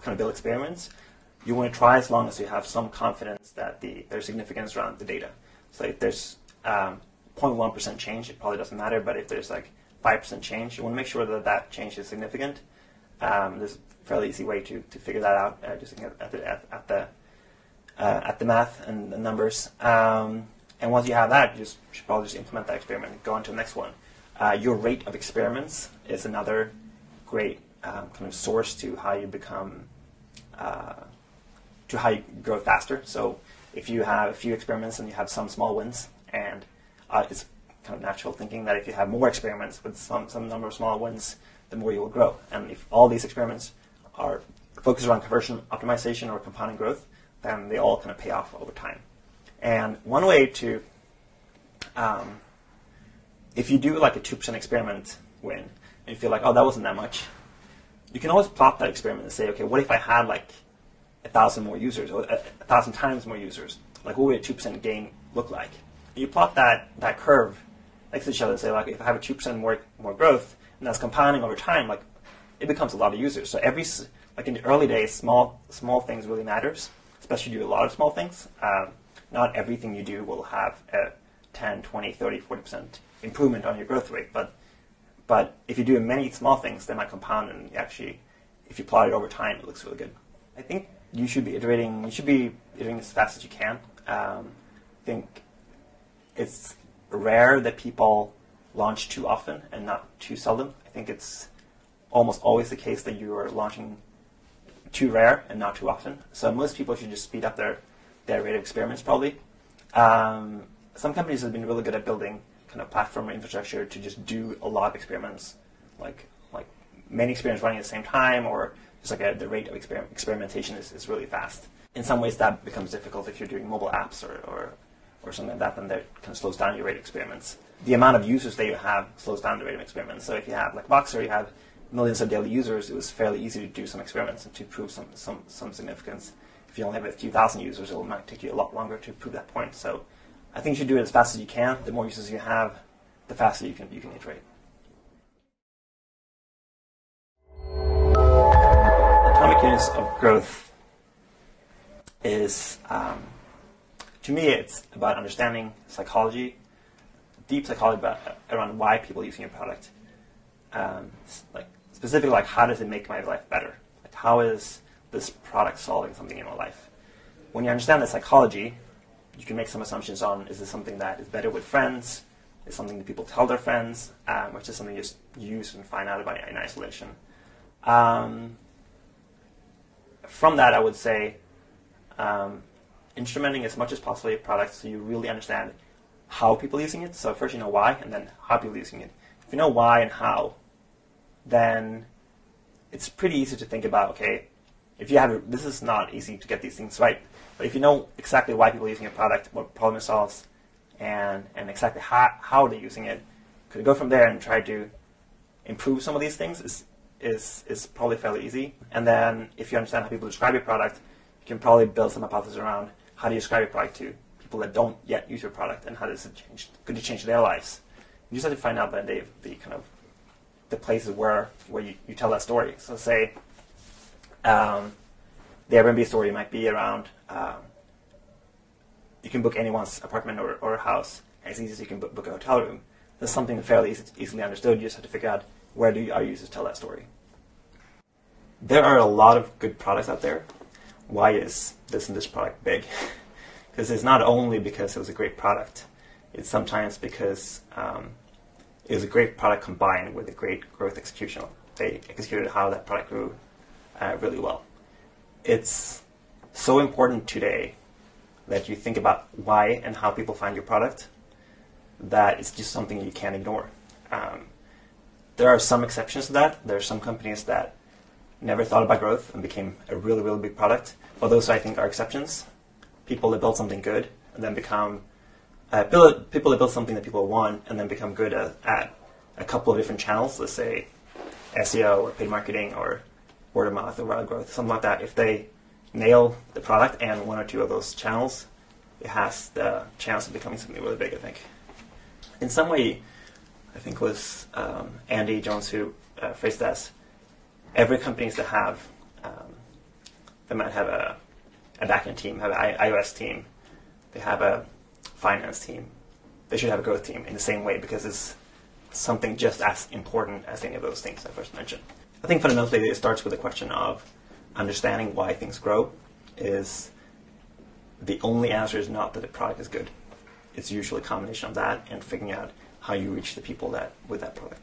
kind of build experiments, you want to try as long as you have some confidence that there's significance around the data. So if there's 0.1% change, it probably doesn't matter. But if there's like 5% change, you want to make sure that that change is significant. There's a fairly easy way to figure that out, just looking at the math and the numbers. And once you have that, you should probably just implement that experiment and go on to the next one. Your rate of experiments is another great kind of source to how you become, to how you grow faster. So if you have a few experiments and you have some small wins, and it's kind of natural thinking that if you have more experiments with some number of small wins, the more you will grow. And if all these experiments are focused around conversion optimization or compounding growth, then they all kind of pay off over time. And one way to, if you do like a 2% experiment win, and you feel like, oh, that wasn't that much, you can always plot that experiment and say, okay, what if I had like 1,000 more users, or 1,000 times more users? Like, what would a 2% gain look like? And you plot that curve next to each other and say, like, if I have a 2% more growth, and that's compounding over time, like, it becomes a lot of users. So like in the early days, small things really matters, especially if you do a lot of small things. Not everything you do will have a 10, 20, 30, 40% improvement on your growth rate, but if you do many small things, they might compound, and actually, if you plot it over time, it looks really good. I think you should be iterating as fast as you can. I think it's rare that people launch too often and not too seldom. I think it's almost always the case that you are launching too rare and not too often. So most people should just speed up their rate of experiments, probably. Some companies have been really good at building kind of platform or infrastructure to just do a lot of experiments, like many experiments running at the same time, or just like the rate of experimentation is really fast. In some ways, that becomes difficult if you're doing mobile apps or something like that, then that kind of slows down your rate of experiments. The amount of users that you have slows down the rate of experiments. So if you have, like Voxer, you have millions of daily users, it was fairly easy to do some experiments and to prove some significance. If you only have a few thousand users, it might take you a lot longer to prove that point. So I think you should do it as fast as you can. The more users you have, the faster you can iterate. Atomic units of growth is, to me, it's about understanding psychology, deep psychology around why people are using your product. Like specifically, like how does it make my life better? Like how is this product solving something in my life? When you understand the psychology, you can make some assumptions on, is this something that is better with friends? Is something that people tell their friends? Or is this something you just use and find out about in isolation? From that, I would say instrumenting as much as possible your product so you really understand how people are using it. So first you know why, and then how people are using it. If you know why and how, then it's pretty easy to think about, okay, if you have this is not easy to get these things right, but if you know exactly why people are using your product, what problem it solves, and exactly how they're using it, could go from there and try to improve some of these things is probably fairly easy. And then if you understand how people describe your product, you can probably build some hypothesis around how do you describe your product to people that don't yet use your product, and how does it change? Could it change their lives? You just have to find out that the places where you tell that story. So say the Airbnb story might be around you can book anyone's apartment or a house as easy as you can book a hotel room. That's something fairly easily understood. You just have to figure out where do our users tell that story. There are a lot of good products out there. Why is this and this product big? Because it's not only because it was a great product. It's sometimes because it was a great product combined with a great growth execution. They executed how that product grew really well. It's so important today that you think about why and how people find your product that it's just something you can't ignore. There are some exceptions to that. There are some companies that never thought about growth and became a really, really big product. But those, I think, are exceptions. People that build something good and then become people that build something that people want and then become good at a couple of different channels, let's say SEO or paid marketing or word of mouth or viral growth, something like that. If they nail the product and one or two of those channels, it has the chance of becoming something really big, I think. In some way, I think it was Andy Jones who phrased this, every company needs to have They might have a backend team, have an iOS team, they have a finance team. They should have a growth team in the same way because it's something just as important as any of those things I first mentioned. I think fundamentally it starts with the question of understanding why things grow. Is the only answer is not that the product is good. It's usually a combination of that and figuring out how you reach the people with that product.